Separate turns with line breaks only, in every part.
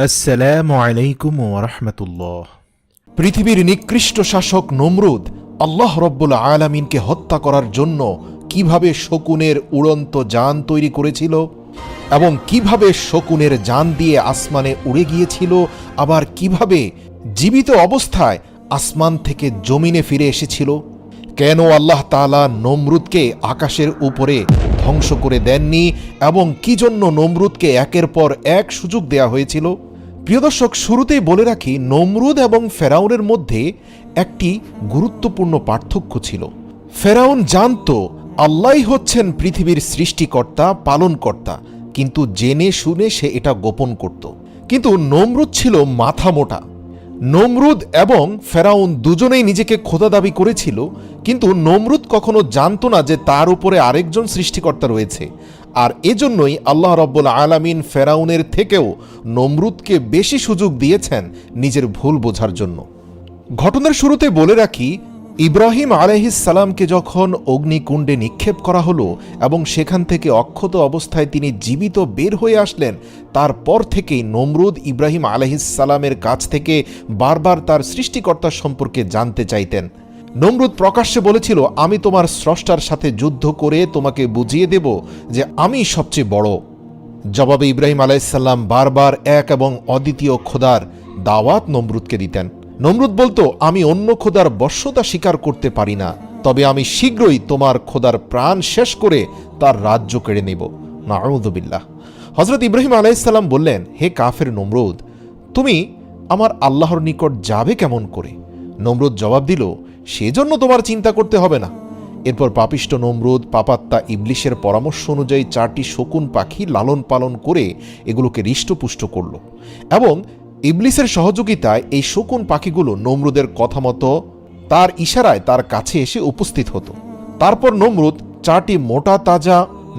আসসালামু আলাইকুম ওয়া রাহমাতুল্লাহ।
পৃথিবীর নিকৃষ্ট শাসক নমরুদ আল্লাহ রব্বুল আলামিনকে হত্যা করার জন্য কিভাবে শকুনের উড়ন্ত যান তৈরি করেছিল এবং কিভাবে শকুনের যান দিয়ে আসমানে উড়ে গিয়েছিল, আবার কিভাবে জীবিত অবস্থায় আসমান থেকে জমিনে ফিরে এসেছিল। কেন আল্লাহ তাআলা নমরুদকে আকাশের উপরে ধ্বংস করে দেননি এবং কি জন্য নমরুদকে একের পর এক সুযোগ দেয়া হয়েছিল। প্রিয় দর্শক, শুরুতেই বলে রাখি, নমরুদ এবং ফেরাউনের মধ্যে একটি গুরুত্বপূর্ণ পার্থক্য ছিল। ফেরাউন জানত আল্লাহই হচ্ছেন পৃথিবীর সৃষ্টিকর্তা, পালনকর্তা, কিন্তু জেনে শুনে সে এটা গোপন করত। কিন্তু নমরুদ ছিল মাথা মোটা। নমরুদ এবং ফেরাউন দুজনেই নিজেকে খোদা দাবি করেছিল, কিন্তু নমরুদ কখনো জানত না যে তার উপরে আরেকজন সৃষ্টিকর্তা রয়েছে। আর এজন্যই আল্লাহ রব্বুল আলামিন ফেরাউনের থেকেও নমরুদকে বেশি সুযোগ দিয়েছেন নিজের ভুল বোঝার জন্য। ঘটনার শুরুতে বলে রাখি, ইব্রাহিম আলাইহিস সালামকে যখন অগ্নিকুণ্ডে নিক্ষেপ করা হলো এবং সেখান থেকে অক্ষত অবস্থায় তিনি জীবিত বের হয়ে আসলেন, তারপর থেকেই নমরুদ ইব্রাহিম আলাইহিস সালামের কাছ থেকে বারবার তার সৃষ্টিকর্তা সম্পর্কে জানতে চাইতেন। নমরুদ প্রকাশ্যে বলেছিল, আমি তোমার স্রষ্টার সাথে যুদ্ধ করে তোমাকে বুঝিয়ে দেব যে আমি সবচেয়ে বড়। জবাবে ইব্রাহিম আলাইহিস সালাম বারবার এক এবং অদ্বিতীয় খোদার দাওয়াত নমরুদকে দিতেন। নমরুদ বলতো, আমি অন্য খোদার বশ্যতা স্বীকার করতে পারি না, তবে আমি শীঘ্রই তোমার খোদার প্রাণ শেষ করে তার রাজ্য কেড়ে নেব। নাউযুবিল্লাহ। হযরত ইব্রাহিম আলাইহিস সালাম বললেন, হে কাফের নমরুদ, তুমি আমার আল্লাহর নিকট যাবে কেমন করে? নমরুদ জবাব দিল, সেজন্য তোমার চিন্তা করতে হবে না। এরপর পাপিষ্ট নমরুদ পাপাত্মা ইবলিশের পরামর্শ অনুযায়ী 4টি শকুন পাখি লালন পালন করে এগুলোকে হৃষ্টপুষ্ট করল এবং ইবলিসের সহযোগিতায় এই শকুন পাখিগুলো নমরুদের কথা মতো তার ইশারায় তার কাছে এসে উপস্থিত হতো। তারপর নমরুদ 4টি মোটা তাজা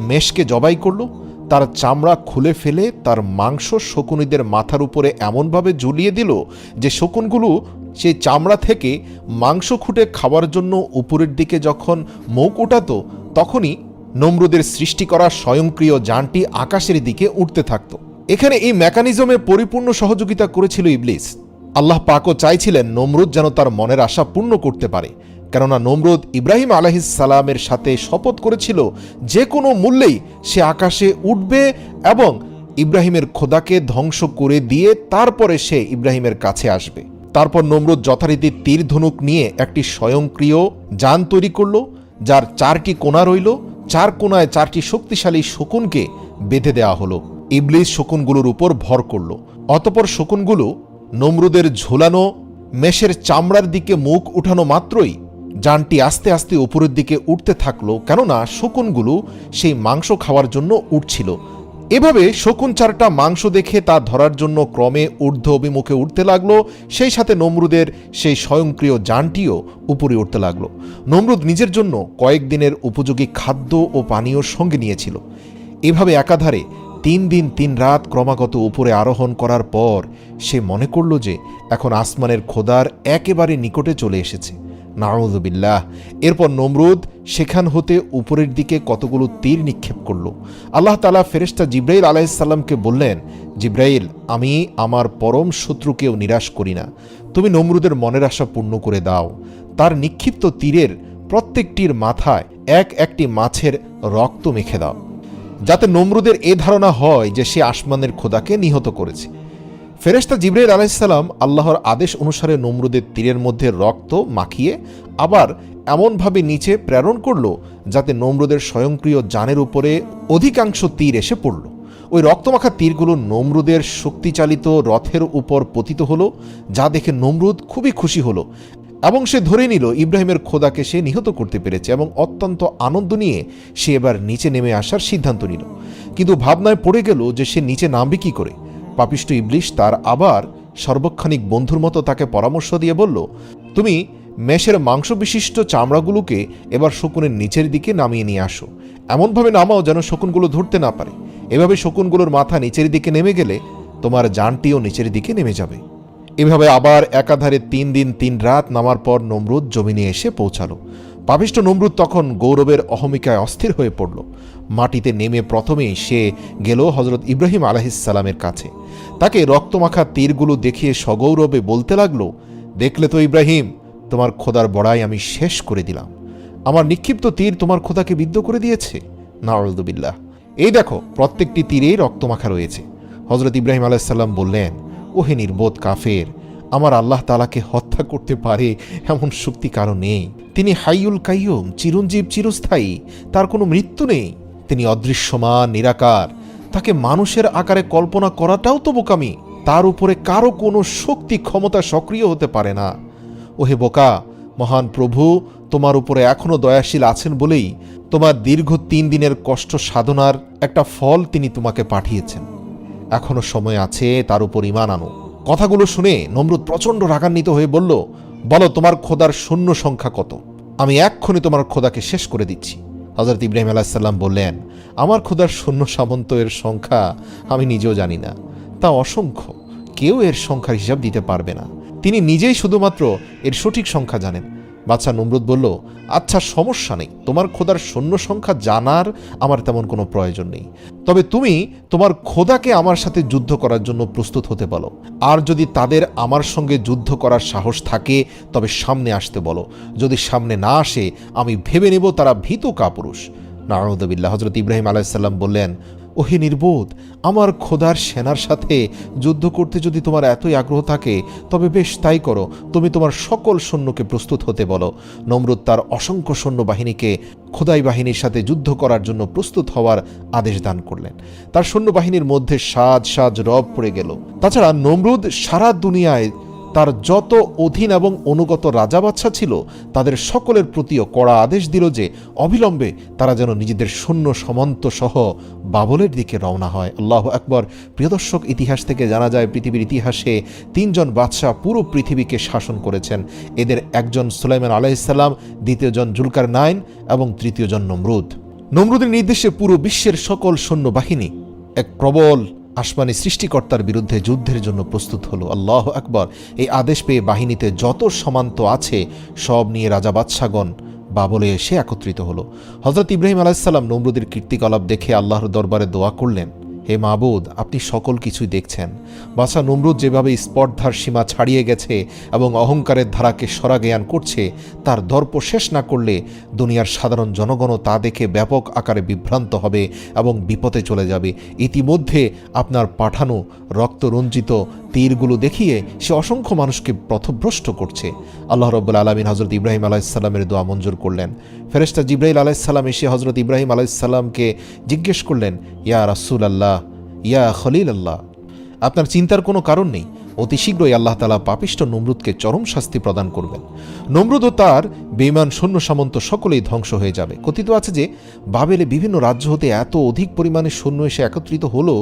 মেষকে জবাই করল, তার চামড়া খুলে ফেলে তার মাংস শকুনিদের মাথার উপরে এমনভাবে ঝুলিয়ে দিল যে শকুনগুলো সেই চামড়া থেকে মাংস খুঁটে খাওয়ার জন্য উপরের দিকে যখন মুখ উঠাতো, তখনই নমরুদের সৃষ্টি করা স্বয়ংক্রিয় যানটি আকাশের দিকে উঠতে থাকত। এখানে এই মেকানিজমে পরিপূর্ণ সহযোগিতা করেছিল ইবলিস। আল্লাহ পাকও চাইছিলেন নমরুদ যেন তার মনের আশা পূর্ণ করতে পারে, কেননা নমরুদ ইব্রাহিম আলাইহিস সালামের সাথে শপথ করেছিল যে কোনো মূল্যেই সে আকাশে উঠবে এবং ইব্রাহিমের খোদাকে ধ্বংস করে দিয়ে তারপরে সে ইব্রাহিমের কাছে আসবে। তারপর নমরুদ যথারীতি তীর ধনুক নিয়ে একটি স্বয়ংক্রিয় যান তৈরি করল, যার 4টি কোণা রইল। 4 কোণায় 4টি শক্তিশালী শকুনকে বেঁধে দেওয়া হলো। ইবলিস শকুনগুলোর উপর ভর করল। অতপর শকুনগুলো নমরুদের ঝোলানো মেষের চামড়ার দিকে মুখ উঠানো মাত্রই যানটি আস্তে আস্তে উপরের দিকে উঠতে থাকলো, কেননা শকুনগুলো সেই মাংস খাওয়ার জন্য উঠছিল। এভাবে শকুন 4টা মাংস দেখে তা ধরার জন্য ক্রমে ঊর্ধ্ব অভিমুখে উঠতে লাগলো। সেই সাথে নমরুদের সেই স্বয়ংক্রিয় যানটিও উপরে উঠতে লাগলো। নমরুদ নিজের জন্য কয়েকদিনের উপযোগী খাদ্য ও পানীয়র সঙ্গে নিয়েছিল। এভাবে একাধারে 3 দিন 3 রাত ক্রমাগত উপরে আরোহণ করার পর সে মনে করল যে এখন আসমানের খোদার একেবারে নিকটে চলে এসেছে। নাউযুবিল্লাহ। এরপর নমরুদ সেখান হতে উপরের দিকে কতগুলো তীর নিক্ষেপ করল। আল্লাহ তাআলা ফেরেশতা জিবরাইল আলাইহিস সালামকে বললেন, জিবরাইল, আমি আমার পরম শত্রুকেও নিরাশ করি না, তুমি নমরুদের মনের আশা পূর্ণ করে দাও। তার নিক্ষিপ্ত তীরের প্রত্যেকটির মাথায় একটি মাছের রক্ত মেখে দাও, যাতে নমরুদের এ ধারণা হয় যে সে আসমানের খোদাকে নিহত করেছে। ফেরেশতা জিবরাইল আলাইহিস সালাম আল্লাহর আদেশ অনুসারে নমরুদের তীরের মধ্যে রক্ত মাখিয়ে আবার এমনভাবে নিচে প্রেরণ করল যাতে নমরুদের স্বয়ংক্রিয় যানের উপরে অধিকাংশ তীর এসে পড়ল। ওই রক্তমাখা তীরগুলো নমরুদের শক্তিচালিত রথের উপর পতিত হলো, যা দেখে নমরুদ খুবই খুশি হলো এবং সে ধরে নিল ইব্রাহিমের খোদাকে সে নিহত করতে পেরেছে এবং অত্যন্ত আনন্দ নিয়ে সে এবার নিচে নেমে আসার সিদ্ধান্ত নিল। কিন্তু ভাবনায় পড়ে গেল যে সে নিচে নামবে কি করে। পাপিষ্ট ইবলিশ তার আবার সর্বক্ষণিক বন্ধুর মতো তাকে পরামর্শ দিয়ে বলল, তুমি মেষের মাংস বিশিষ্ট চামড়াগুলোকে এবার শকুনের নিচের দিকে নামিয়ে নিয়ে আসো, এমনভাবে নামাও যেন শকুনগুলো ধরতে না পারে। এভাবে শকুনগুলোর মাথা নিচের দিকে নেমে গেলে তোমার যানটিও নিচের দিকে নেমে যাবে। এভাবে আবার একাধারে 3 দিন 3 রাত নামার পর নমরুদ জমিনে এসে পৌঁছালো। পাপিষ্ট নমরুদ তখন গৌরবের অহমিকায় অস্থির হয়ে পড়ল। মাটিতে নেমে প্রথমেই সে গেল হযরত ইব্রাহিম আলাইহিস সালামের কাছে। তাকে রক্তমাখা তীরগুলো দেখিয়ে সগৌরবে বলতে লাগলো, দেখলে তো ইব্রাহিম, তোমার খোদার বড়াই আমি শেষ করে দিলাম। আমার নিক্ষিপ্ত তীর তোমার খোদাকে বিদ্ধ করে দিয়েছে। নাউযুবিল্লাহ। এই দেখো, প্রত্যেকটি তীরেই রক্তমাখা রয়েছে। হজরত ইব্রাহিম আলাইসাল্লাম বললেন, ওহে নির্বোধ কাফের, আমার আল্লাহ তাআলাকে হত্যা করতে পারে এমন শক্তি কারো নেই। তিনি হাইয়ুল কাইয়ুম, চিরঞ্জীব, চিরস্থায়ী, তার কোনো মৃত্যু নেই। তিনি অদৃশ্যমান, নিরাকার, তাকে মানুষের আকারে কল্পনা করাটাও তো বোকামি। তার উপরে কারো কোনো শক্তি ক্ষমতা সক্রিয় হতে পারে না। ওহে বোকা, মহান প্রভু তোমার উপরে এখনো দয়াশীল আছেন বলেই তোমার দীর্ঘ 3 দিনের কষ্ট সাধনার একটা ফল তিনি তোমাকে পাঠিয়েছেন। এখনো সময় আছে, তার উপর ঈমান আনো। কথাগুলো শুনে নমরুদ প্রচণ্ড রাগান্বিত হয়ে বলল, বলো তোমার খোদার শূন্য সংখ্যা কত? আমি এক্ষুনি তোমার খোদাকে শেষ করে দিচ্ছি। হযরত ইব্রাহিম আলাইহিস সালাম বললেন, আমার খোদার সৈন্য সামন্ত এর সংখ্যা আমি নিজেও জানি না, তা অসংখ্য, কেউ এর সংখ্যার হিসাব দিতে পারবে না। তিনি নিজেই শুধুমাত্র এর সঠিক সংখ্যা জানেন। বাদশাহ নমরুদ বলল, আচ্ছা সমস্যা নেই, তোমার খোদার সৈন্য সংখ্যা জানার আমার তেমন কোনো প্রয়োজন নেই। তবে তুমি তোমার খোদাকে আমার সাথে যুদ্ধ করার জন্য প্রস্তুত হতে বলো। আর যদি তাদের আমার সঙ্গে যুদ্ধ করার সাহস থাকে তবে সামনে আসতে বলো। যদি সামনে না আসে আমি ভেবে নেব তারা ভীত কাপুরুষ। নাউযুবিল্লাহ। হযরত ইব্রাহিম আলাইহিস সালাম বললেন, ওহে নির্বোধ, আমার খোদার সেনার সাথে যুদ্ধ করতে যদি তোমার এতই আগ্রহ থাকে তবে বেশ তাই করো। তুমি তোমার সকল সৈন্যকে প্রস্তুত হতে বলো। নমরুদ তার অসংখ্য সৈন্যবাহিনীকে খোদাই বাহিনীর সাথে যুদ্ধ করার জন্য প্রস্তুত হওয়ার আদেশ দান করলেন। তার সৈন্যবাহিনীর মধ্যে সাজ সাজ রব পড়ে গেল। তাছাড়া নমরুদ সারা দুনিয়ায় তার যত অধীন এবং অনুগত রাজা বাদশা ছিল তাদের সকলের প্রতিও কড়া আদেশ দিল যে অবিলম্বে তারা যেন নিজেদের সৈন্য সামন্ত সহ বাবলের দিকে রওনা হয়। আল্লাহু আকবার। প্রিয় দর্শক, ইতিহাস থেকে জানা যায় পৃথিবীর ইতিহাসে 3 জন বাদশা পুরো পৃথিবীকে শাসন করেছেন। এদের একজন সুলাইমান আলাইহিস সালাম, দ্বিতীয়জন জুলকারনাইন এবং তৃতীয়জন নমরুদ। নমরুদের নির্দেশে পুরো বিশ্বের সকল সৈন্যবাহিনী এক প্রবল আসমানি সৃষ্টিকর্তার বিরুদ্ধে যুদ্ধের জন্য প্রস্তুত হলো। আল্লাহু আকবার। এই আদেশ পেয়ে বাহিনীতে যত সমান্ত আছে সব নিয়ে রাজা বাদশাগণ বাবলে এসে একত্রিত হলো। হযরত ইব্রাহিম আলাইহিস সালাম নমরুদের কীর্তিকলাপ দেখে আল্লাহর দরবারে দোয়া করলেন, হে মাবুদ, আপনি সকল কিছুই দেখছেন। বাদশা নমরুদ যেভাবে স্পর্ধার সীমা ছাড়িয়ে গেছে এবং অহংকারের ধারাকে সরাজ্ঞান করছে, তার দর্প শেষ না করলে দুনিয়ার সাধারণ জনগণও তা দেখে ব্যাপক আকারে বিভ্রান্ত হবে এবং বিপদে চলে যাবে। ইতিমধ্যে আপনার পাঠানো রক্তরঞ্জিত তীরগুলো দেখিয়ে সে অসংখ্য মানুষকে পথভ্রষ্ট করছে। আল্লাহ রাব্বুল আলামিন হযরত ইব্রাহিম আলাইহিস সালামের দোয়া মঞ্জুর করলেন। ফেরেশতা জিবরাইল আলাইহিস সালাম এসে হযরত ইব্রাহিম আলাইহিস সালামকে জিজ্ঞেস করলেন, ইয়া রাসূলুল্লাহ, ইয়া খলিলাল্লাহ, আপনার চিন্তার কোনো কারণ নেই, অতি শীঘ্রই আল্লাহ তাআলা পাপিষ্ঠ নমরুদকে চরম শাস্তি প্রদান করবেন। নমরুদ ও তার বেঈমান সৈন্য সামন্ত সকলেই ধ্বংস হয়ে যাবে। কথিত আছে যে বাবেলে বিভিন্ন রাজ্য হতে এত অধিক পরিমাণে সৈন্য এসে একত্রিত হলো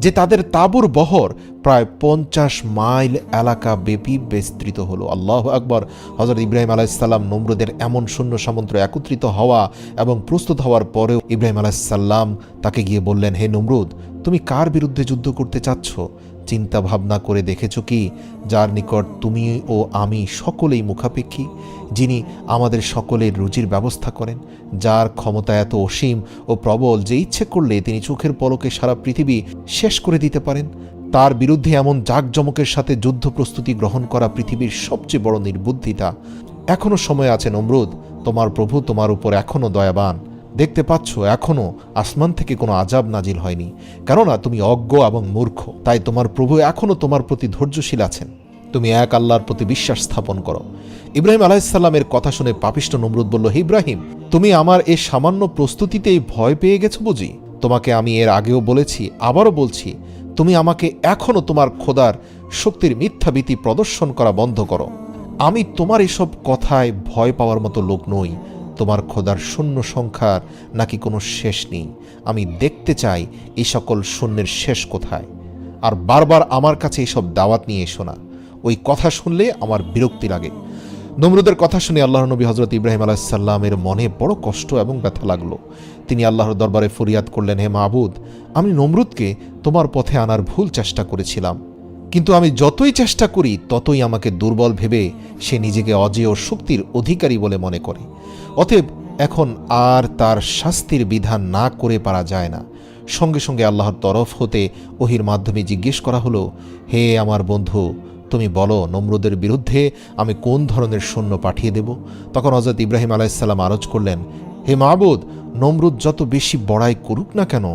যে তাদের তাঁবুর বহর প্রায় 50 মাইল এলাকা ব্যাপী বিস্তৃত হলো। আল্লাহু আকবার। হযরত ইব্রাহিম আলাইহিস সালাম নমরুদের এমন সৈন্য সামন্ত একত্রিত হওয়া এবং প্রস্তুত হওয়ার পরেও ইব্রাহিম আলাইহিস সালাম তাকে গিয়ে বললেন, হে নমরুদ, তুমি কার বিরুদ্ধে যুদ্ধ করতে চাচ্ছ? চিন্তা ভাবনা করে দেখেছ কি যার নিকট তুমি ও আমি সকলেই মুখাপেক্ষী, যিনি আমাদের সকলের রুজির ব্যবস্থা করেন, যার ক্ষমতা এত অসীম ও প্রবল যে ইচ্ছে করলে তিনি চোখের পলকে সারা পৃথিবী শেষ করে দিতে পারেন। তার বিরুদ্ধে এমন জাঁকজমকের সাথে যুদ্ধ প্রস্তুতি গ্রহণ করা পৃথিবীর সবচেয়ে বড় নির্বুদ্ধিতা। এখনো সময় আছে নমরুদ, তোমার প্রভু তোমার উপর এখনো দয়াবান। দেখতে পাচ্ছ এখনো আসমান থেকে কোনো আযাব নাজিল হয়নি, কেননা তুমি অজ্ঞ এবং মূর্খ। তাই তোমার প্রভু এখনো তোমার প্রতি ধৈর্যশীল আছেন। তুমি এক আল্লাহর প্রতি বিশ্বাস স্থাপন করো। ইব্রাহিম আলাইহিস সালামের কথা শুনে পাপিষ্ঠ নমরুদ বলল, হে ইব্রাহিম, তুমি আমার এই সামান্য প্রস্তুতিতেই ভয় পেয়ে গেছো বুঝি? তোমাকে আমি এর আগেও বলেছি, আবারও বলছি, তুমি আমাকে এখনো তোমার খোদার শক্তির মিথ্যাভীতি প্রদর্শন করা বন্ধ করো। আমি তোমার এসব কথায় ভয় পাওয়ার মতো লোক নই। তোমার খোদার শূন্য সংখ্যার নাকি কোনো শেষ নেই। আমি দেখতে চাই এই সকল শূন্যের শেষ কোথায়। আর বারবার আমার কাছে এইসব দাওয়াত নিয়ে এসো না, ওই কথা শুনলে আমার বিরক্তি লাগে। নমরুদের কথা শুনে আল্লাহর নবী হযরত ইব্রাহিম আলাইহিস সালামের মনে বড় কষ্ট এবং ব্যথা লাগলো। তিনি আল্লাহর দরবারে ফরিয়াদ করলেন, হে মাবুদ, আমি নমরুদকে তোমার পথে আনার ভুল চেষ্টা করেছিলাম, কিন্তু আমি যতই চেষ্টা করি ততই আমাকে দুর্বল ভেবে সে নিজেকে অজেয় শক্তির অধিকারী বলে মনে করে। অতএব এখন আর তার শাস্তির বিধান না করে পারা যায় না। সঙ্গে সঙ্গে আল্লাহর তরফ হতে ওহির মাধ্যমে জিজ্ঞেস করা হলো, হে আমার বন্ধু, তুমি বলো নমরুদের বিরুদ্ধে আমি কোন ধরনের সৈন্য পাঠিয়ে দেব? তখন হযরত ইব্রাহিম আলাইহিসসালাম আরজ করলেন, হে মাবুদ, নমরুদ যত বেশি বড়াই করুক না কেন,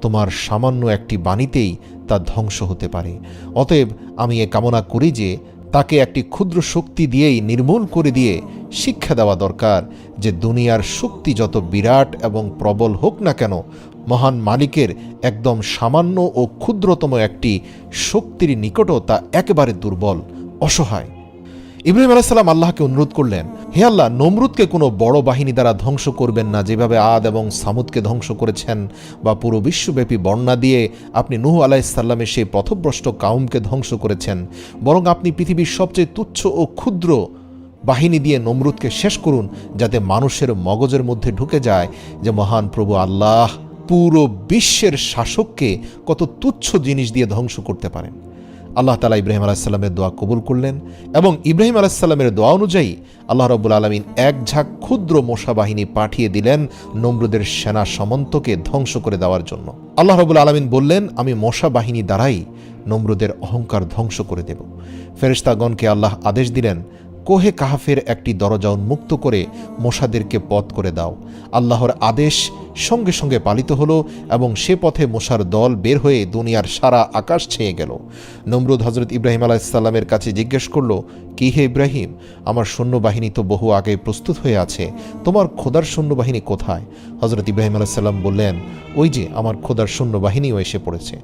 তোমার সামান্য একটি বাণীতেই তা ধ্বংস হতে পারে। অতএব আমি এ কামনা করি যে তাকে একটি ক্ষুদ্র শক্তি দিয়েই নির্মূল করে দিয়ে শিক্ষা দেওয়া দরকার যে দুনিয়ার শক্তি যত বিরাট এবং প্রবল হোক না কেন, মহান মালিকের একদম সামান্য ও ক্ষুদ্রতম একটি শক্তির নিকটও তা একেবারে দুর্বল, অসহায়। ইব্রাহিম আলাইহিস সালাম আল্লাহকে অনুরোধ করলেন, হে আল্লাহ, নমরুদকে কোনো বড় বাহিনী দ্বারা ধ্বংস করবেন না, যেভাবে আদ এবং সামুদকে ধ্বংস করেছেন, বা পুরো বিশ্বব্যাপী বন্যা দিয়ে আপনি নূহ আলাইহিস সালামের সেই পথভ্রষ্ট কাউমকে ধ্বংস করেছেন। বরং আপনি পৃথিবীর সবচেয়ে তুচ্ছ ও ক্ষুদ্র বাহিনী দিয়ে নমরুদকে শেষ করুন, যাতে মানুষের মগজের মধ্যে ঢুকে যায় যে মহান প্রভু আল্লাহ পুরো বিশ্বের শাসককে কত তুচ্ছ জিনিস দিয়ে ধ্বংস করতে পারেন। আল্লাহ তাআলা ইব্রাহিম আলাইহিস সালামের দোয়া কবুল করলেন এবং ইব্রাহিম আলাইহিস সালামের দোয়া অনুযায়ী আল্লাহ রাব্বুল আলামিন এক ঝাঁক ক্ষুদ্র মশা বাহিনী পাঠিয়ে দিলেন নমরুদের সেনা সামন্তকে ধ্বংস করে দেওয়ার জন্য। আল্লাহ রাব্বুল আলামিন বললেন, আমি মশা বাহিনী দ্বারাই নমরুদের অহংকার ধ্বংস করে দেব। ফেরেশতাগণকে আল্লাহ আদেশ দিলেন, কোহে কাহাফের একটি দরজা উন্মুক্ত করে মশাদেরকে পথ করে দাও। আল্লাহর আদেশ সঙ্গে সঙ্গে পালিত হলো এবং সে পথে মশার দল বের হয়ে দুনিয়ার সারা আকাশ ছেয়ে গেল। নমরুদ হযরত ইব্রাহিম আলাইহিস সালামের কাছে জিজ্ঞেস করল, কি হে ইব্রাহিম, আমার সৈন্যবাহিনী তো বহু আগে প্রস্তুত হয়ে আছে, তোমার খোদার সৈন্যবাহিনী কোথায়? হযরত ইব্রাহিম আলাইহিস সালাম বললেন, ওই যে আমার খোদার সৈন্যবাহিনীও এসে পড়েছে।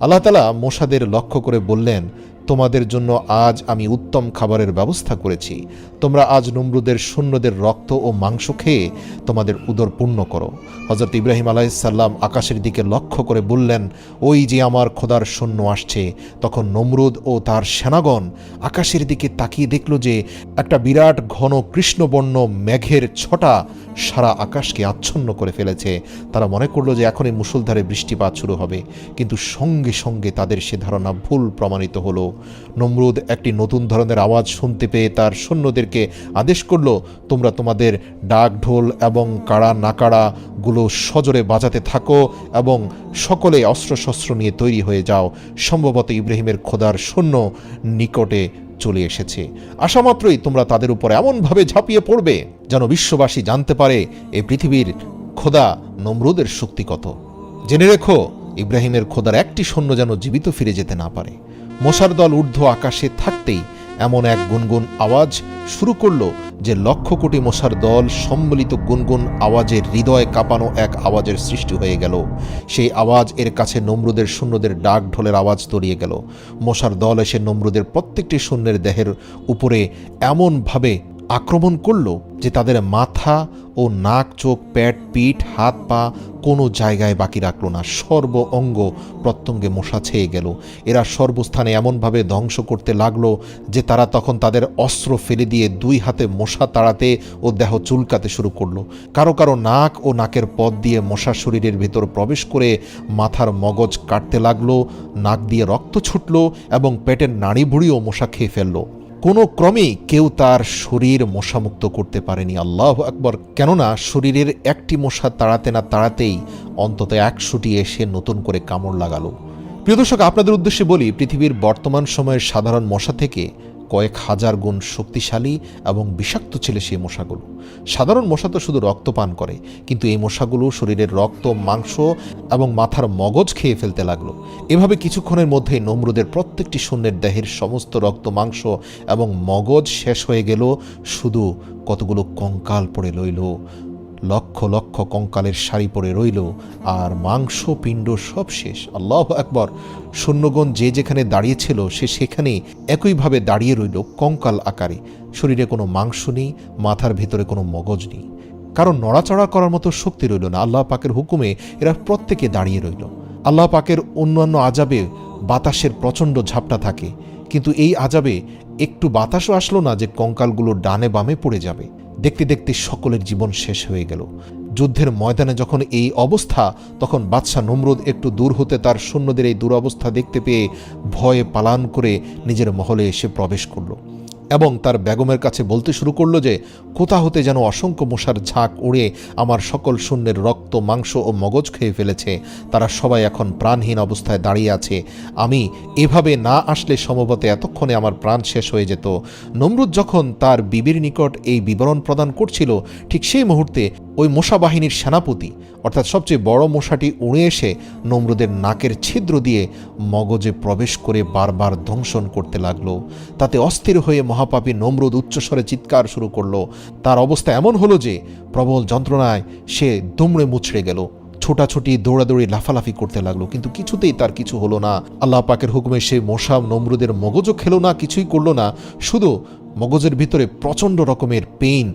আল্লাহ তাআলা মশাদের লক্ষ্য করে বললেন, তোমাদের জন্য আজ আমি উত্তম খাবারের ব্যবস্থা করেছি। তোমরা আজ নমরুদের সৈন্যদের রক্ত ও মাংস খেয়ে তোমাদের উদর পূর্ণ করো। হযরত ইব্রাহিম আলাইহিস সালাম আকাশের দিকে লক্ষ্য করে বললেন, ওই যে আমার খোদার সৈন্য আসছে। তখন নমরুদ ও তার সেনাগণ আকাশের দিকে তাকিয়ে দেখল যে একটা বিরাট ঘন কৃষ্ণবর্ণ মেঘের ছটা সারা আকাশকে আচ্ছন্ন করে ফেলেছে। তারা মনে করল যে এখনই মুষলধারে বৃষ্টিপাত শুরু হবে, কিন্তু সঙ্গে সঙ্গে তাদের সে ধারণা ভুল প্রমাণিত হলো। নমরুদ একটি নতুন ধরনের আওয়াজ শুনতে পেয়ে তার সৈন্যদেরকে আদেশ করল, তোমরা তোমাদের ডাক ঢোল এবং কাড়া নাকাড়াগুলো সজোরে বাজাতে থাকো এবং সকলে অস্ত্রশস্ত্র নিয়ে তৈরি হয়ে যাও। সম্ভবত ইব্রাহিমের খোদার সৈন্য নিকটে চলে এসেছে। আসামাত্রই তোমরা তাদের উপর এমনভাবে ঝাঁপিয়ে পড়বে যেন বিশ্ববাসী জানতে পারে এই পৃথিবীর খোদা নমরুদের শক্তি কত। জেনে রেখো, ইব্রাহিমের খোদার একটি সৈন্য যেন জীবিত ফিরে যেতে না পারে। মশার দল ঊর্ধ্ব আকাশে থাকতেই এমন এক গুনগুন আওয়াজ শুরু করলো যে লক্ষ কোটি মশার দল সম্মিলিত গুনগুন আওয়াজের হৃদয় কাঁপানো এক আওয়াজের সৃষ্টি হয়ে গেল। সেই আওয়াজ এর কাছে নমরুদের সৈন্যদের ডাক ঢোলের আওয়াজ তরিয়ে গেল। মশার দল এসে নমরুদের প্রত্যেকটি সৈন্যের দেহের উপরে এমনভাবে আক্রমণ করল যে তাদের মাথা ও নাক, চোখ, পেট, পিঠ, হাত, পা কোনো জায়গায় বাকি রাখল না। সর্ব অঙ্গ প্রত্যঙ্গে মশা ছেয়ে গেল। এরা সর্বস্থানে এমনভাবে ধ্বংস করতে লাগলো যে তারা তখন তাদের অস্ত্র ফেলে দিয়ে দুই হাতে মশা তাড়াতে ও দেহ চুলকাতে শুরু করলো। কারো কারো নাক ও নাকের পথ দিয়ে মশা শরীরের ভেতর প্রবেশ করে মাথার মগজ কাটতে লাগলো, নাক দিয়ে রক্ত ছুটল এবং পেটের নাড়ি ভুড়িও মশা খেয়ে ফেললো। কোনো ক্রমেই কেউ তার শরীর মশামুক্ত করতে পারেনি। আল্লাহু আকবার! কেননা শরীরের একটি মশা তাড়াতে না তাড়াতেই অন্তত 100টি এসে নতুন করে কামড় লাগালো। প্রিয় দর্শক, আপনাদের উদ্দেশ্যে বলি, পৃথিবীর বর্তমান সময়ের সাধারণ মশা থেকে কয়েক হাজার গুণ শক্তিশালী এবং বিষাক্ত ছিল সেই মশাগুলো। সাধারণ মশা তো শুধু রক্ত পান করে, কিন্তু এই মশাগুলো শরীরের রক্ত, মাংস এবং মাথার মগজ খেয়ে ফেলতে লাগলো। এভাবে কিছুক্ষণের মধ্যে নমরুদের প্রত্যেকটি সৈন্যের দেহের সমস্ত রক্ত, মাংস এবং মগজ শেষ হয়ে গেল। শুধু কতগুলো কঙ্কাল পড়ে রইল, লক্ষ লক্ষ কঙ্কালের সারি পড়ে রইল, আর মাংস পিণ্ড সব শেষ। আল্লাহু আকবার! সৈন্যগণ যে যেখানে দাঁড়িয়েছিল সে সেখানে একইভাবে দাঁড়িয়ে রইল কঙ্কাল আকারে। শরীরে কোনো মাংস নেই, মাথার ভেতরে কোনো মগজ নেই, কারণ নড়াচড়া করার মতো শক্তি রইল না। আল্লাহ পাকের হুকুমে এরা প্রত্যেকে দাঁড়িয়ে রইল। আল্লাহ পাকের অন্যান্য আযাবে বাতাসের প্রচণ্ড ঝাপটা থাকে, কিন্তু এই আযাবে একটু বাতাসও আসলো না যে কঙ্কালগুলো ডানে বামে পড়ে যাবে। দেখতে দেখতে সকলের জীবন শেষ হয়ে গেল। যুদ্ধের ময়দানে যখন এই অবস্থা, তখন বাদশাহ নমরুদ একটু দূর হতে তার সৈন্যদের এই দুরবস্থা দেখতে পেয়ে ভয়ে পালান করে নিজের মহলে এসে প্রবেশ করল এবং তার বেগমের কাছে বলতে শুরু করলো যে কোথা হতে যেন অসংখ্য মশার ঝাঁক উড়ে আমার সকল শূন্যের রক্ত, মাংস ও মগজ খেয়ে ফেলেছে। তারা সবাই এখন প্রাণহীন অবস্থায় দাঁড়িয়ে আছে। আমি এভাবে না আসলে সম্ভবত এতক্ষণে আমার প্রাণ শেষ হয়ে যেত। নমরুদ যখন তার বিবির নিকট এই বিবরণ প্রদান করছিল, ঠিক সেই মুহূর্তে ওই মশা বাহিনীর সেনাপতি অর্থাৎ সবচেয়ে বড় মশাটি উড়ে এসে নমরুদের নাকের ছিদ্র দিয়ে মগজে প্রবেশ করে বারবার দংশন করতে লাগলো। তাতে অস্থির হয়ে মহাপাপী নমরুদ উচ্চস্বরে চিৎকার শুরু করলো। তার অবস্থা এমন হলো যে প্রবল যন্ত্রণায় সে দুমড়ে মুচড়ে গেল। ছোটাছুটি, দৌড়াদৌড়ি, লাফালাফি করতে লাগলো, কিন্তু কিছুতেই তার কিছু হলো না। আল্লাহ পাকের হুকুমে সেই মশা নমরুদের মগজও খেলো না, কিছুই করলো না। শুধু মগজের ভিতরে প্রচণ্ড রকমের পেইন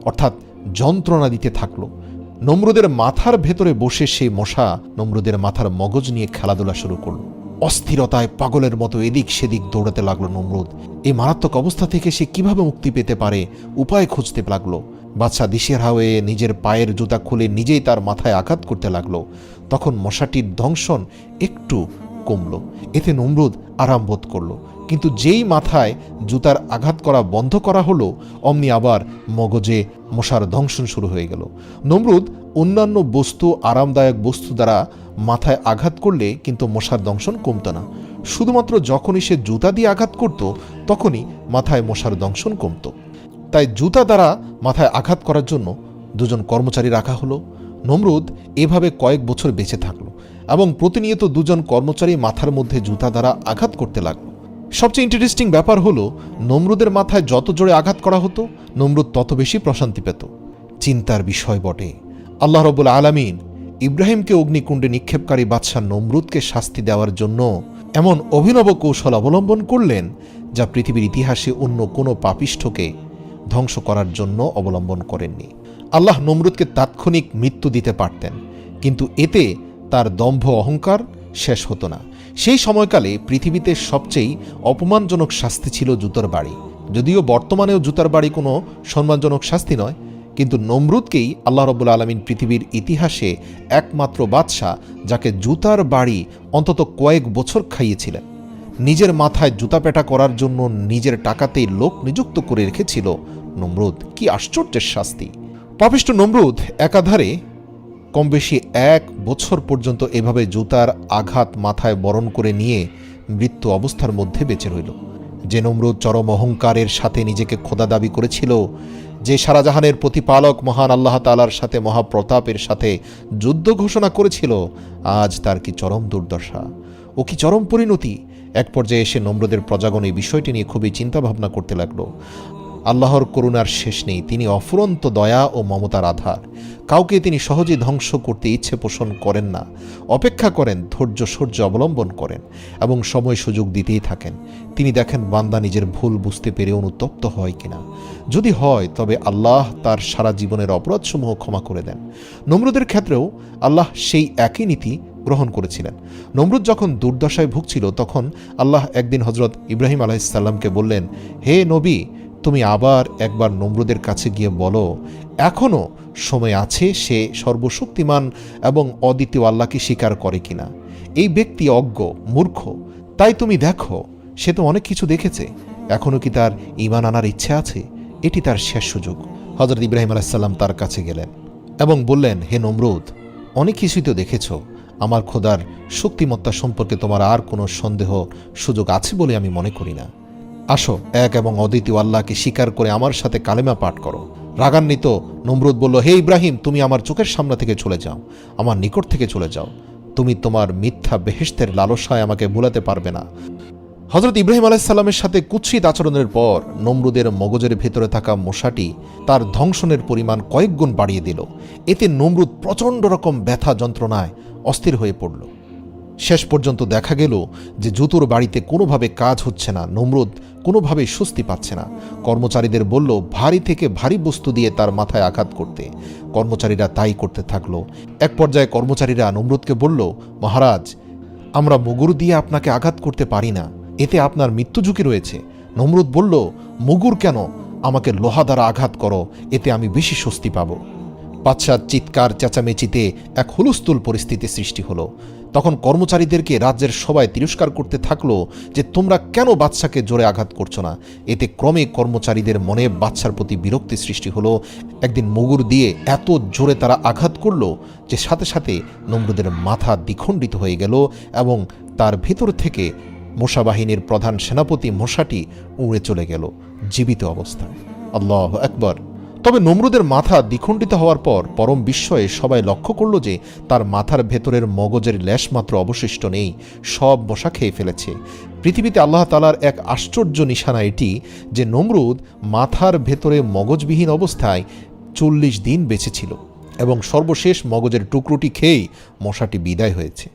অর্থাৎ যন্ত্রণা দিতে থাকলো। নমরুদের মাথার ভেতরে বসে সেই মশা নমরুদের মাথার মগজ নিয়ে খেলাধুলা শুরু করলো। অস্থিরতায় পাগলের মতো এদিক সেদিক দৌড়াতে লাগলো নমরুদ। এই মারাত্মক অবস্থা থেকে সে কিভাবে মুক্তি পেতে পারে উপায় খুঁজতে লাগলো। বাদশা দিশেহারা হয়ে নিজের পায়ের জুতা খুলে নিজেই তার মাথায় আঘাত করতে লাগলো। তখন মশাটির দংশন একটু কমলো, এতে নমরুদ আরাম বোধ করলো। কিন্তু যেই মাথায় জুতার আঘাত করা বন্ধ করা হলো, অমনি আবার মগজে মশার দংশন শুরু হয়ে গেল। নমরুদ অন্যান্য বস্তু, আরামদায়ক বস্তু দ্বারা মাথায় আঘাত করলে কিন্তু মশার দংশন কমতো না। শুধুমাত্র যখনই সে জুতা দিয়ে আঘাত করত তখনই মাথায় মশার দংশন কমতো। তাই জুতা দ্বারা মাথায় আঘাত করার জন্য দুজন কর্মচারী রাখা হলো। নমরুদ এভাবে কয়েক বছর বেঁচে থাকলো এবং প্রতিনিয়ত দুজন কর্মচারী মাথার মধ্যে জুতা দ্বারা আঘাত করতে লাগলো। সবচেয়ে ইন্টারেস্টিং ব্যাপার হলো, নমরুদের মাথায় যত জোরে আঘাত করা হতো নমরুদ তত বেশি প্রশান্তি পেত। চিন্তার বিষয় বটে, আল্লাহ রাব্বুল আলামিন ইব্রাহিমকে অগ্নিকুণ্ডে নিক্ষেপকারী বাদশা নমরুদকে শাস্তি দেওয়ার জন্য এমন অভিনব কৌশল অবলম্বন করলেন যা পৃথিবীর ইতিহাসে অন্য কোনো পাপিষ্ঠকে ধ্বংস করার জন্য অবলম্বন করেননি। আল্লাহ নমরুদকে তাৎক্ষণিক মৃত্যু দিতে পারতেন, কিন্তু এতে তার দম্ভ অহংকার শেষ হতো না। সেই সময়কালে পৃথিবীতে সবচেয়ে অপমানজনক শাস্তি ছিল জুতার বাড়ি। যদিও বর্তমানেও জুতার বাড়ি কোনো সম্মানজনক শাস্তি নয়, কিন্তু নমরুদকেই আল্লাহ রাব্বুল আলামিন পৃথিবীর ইতিহাসে একমাত্র বাদশা যাকে জুতার বাড়ি অন্তত কয়েক বছর খাইয়েছিলেন। নিজের মাথায় জুতা পেটা করার জন্য নিজের টাকাতেই লোক নিযুক্ত করে রেখেছিল নমরুদ। কি আশ্চর্যের শাস্তি! পাপিষ্ঠ নমরুদ একাধারে কম বেশি 1 বছর পর্যন্ত এভাবে জুতার আঘাত মাথায় বরণ করে নিয়ে মৃত্যু অবস্থার মধ্যে বেঁচে রইল। যে নমরুদ চরম অহংকারের সাথে নিজেকে খোদা দাবি করেছিল, যে সারাজাহানের প্রতিপালক মহান আল্লাহ তাআলার সাথে মহাপ্রতাপের সাথে যুদ্ধ ঘোষণা করেছিল, আজ তার কি চরম দুর্দশা, ও কি চরম পরিণতি! এক পর্যায়ে এসে নমরুদের প্রজাগণ এই বিষয়টি নিয়ে খুবই চিন্তাভাবনা করতে লাগলো। আল্লাহর করুণার শেষ নেই, তিনি অফুরন্ত দয়া ও মমতার আধার। কাউকে তিনি সহজে ধ্বংস করতে ইচ্ছে পোষণ করেন না, অপেক্ষা করেন, ধৈর্য সহ্য অবলম্বন করেন এবং সময় সুযোগ দিতেই থাকেন। তিনি দেখেন বান্দা নিজের ভুল বুঝতে পেরে অনুতপ্ত হয় কিনা। যদি হয় তবে আল্লাহ তার সারা জীবনের অপরাধসমূহ ক্ষমা করে দেন। নমরুদের ক্ষেত্রেও আল্লাহ সেই একই নীতি গ্রহণ করেছিলেন। নমরুদ যখন দুর্দশায় ভুগছিল তখন আল্লাহ একদিন হজরত ইব্রাহিম আলাইহিসসালামকে বললেন, হে নবী, তুমি আবার একবার নমরুদের কাছে গিয়ে বলো এখনও সময় আছে, সে সর্বশক্তিমান এবং অদ্বিতীয় আল্লাহকে স্বীকার করে কিনা। এই ব্যক্তি অজ্ঞ, মূর্খ, তাই তুমি দেখো, সে তো অনেক কিছু দেখেছে, এখনও কি তার ঈমান আনার ইচ্ছে আছে? এটি তার শেষ সুযোগ। হজরত ইব্রাহিম আলাইহিসসালাম তার কাছে গেলেন এবং বললেন, হে নমরুদ, অনেক কিছুই তো দেখেছ, আমার খোদার শক্তিমত্তা সম্পর্কে তোমার আর কোনো সন্দেহ সুযোগ আছে বলে আমি মনে করি না। আসো, এক এবং অদ্বিতীয় আল্লাহকে স্বীকার করে আমার সাথে কালেমা পাঠ করো। রাগান্বিত নমরুদ বলল, হে ইব্রাহিম, তুমি আমার চোখের সামনে থেকে চলে যাও, আমার নিকট থেকে চলে যাও। তুমি তোমার মিথ্যা বেহেশতের লালসায় আমাকে ভুলাতে পারবে না। হজরত ইব্রাহিম আলাইহিসসালামের সাথে কুৎসিত আচরণের পর নমরুদের মগজের ভেতরে থাকা মশাটি তার ধ্বংসনের পরিমাণ কয়েক গুণ বাড়িয়ে দিল। এতে নমরুদ প্রচণ্ড রকম ব্যথা যন্ত্রণায় অস্থির হয়ে পড়ল। শেষ পর্যন্ত দেখা গেল যে জুতোর বাড়িতে কোনোভাবে কাজ হচ্ছে না। নমরুদ কোনোভাবেই স্বস্তি পাচ্ছে না। কর্মচারীদের বলল ভারী থেকে ভারী বস্তু দিয়ে তার মাথায় আঘাত করতে। কর্মচারীরা তাই করতে থাকলো। এক পর্যায়ে কর্মচারীরা নমরুদকে বলল, মহারাজ, আমরা মুগুর দিয়ে আপনাকে আঘাত করতে পারি না, এতে আপনার মৃত্যু ঝুঁকি রয়েছে। নমরুদ বলল, মুগুর কেন, আমাকে লোহা দ্বারা আঘাত করো, এতে আমি বেশি স্বস্তি পাব। বাদশার চিৎকার চেঁচামেচিতে এক হুলস্থুল পরিস্থিতি সৃষ্টি হলো। তখন কর্মচারীদেরকে রাজ্যের সবাই তিরস্কার করতে থাকলো যে তোমরা কেন বাদশাকে জোরে আঘাত করছো না। এতে ক্রমে কর্মচারীদের মনে বাদশার প্রতি বিরক্তি সৃষ্টি হলো। একদিন মুগুর দিয়ে এত জোরে তারা আঘাত করলো যে সাথে সাথে নমরুদের মাথা দ্বিখণ্ডিত হয়ে গেল এবং তার ভেতর থেকে মশা বাহিনীর প্রধান সেনাপতি মশাটি উড়ে চলে গেল জীবিত অবস্থায়। আল্লাহ আকবার। তবে নমরুদের মাথা দ্বিখণ্ডিত হওয়ার পর পরম বিস্ময়ে সবাই লক্ষ্য করল যে তার মাথার ভেতরের মগজের লেশমাত্র অবশিষ্ট নেই, সব মশা খেয়ে ফেলেছে। পৃথিবীতে আল্লাহ তাআলার এক আশ্চর্য নিশানা এটি যে নমরুদ মাথার ভেতরে মগজবিহীন অবস্থায় 40 দিন বেঁচে ছিল এবং সর্বশেষ মগজের টুকরোটি খেয়েই মশাটি বিদায় হয়েছে।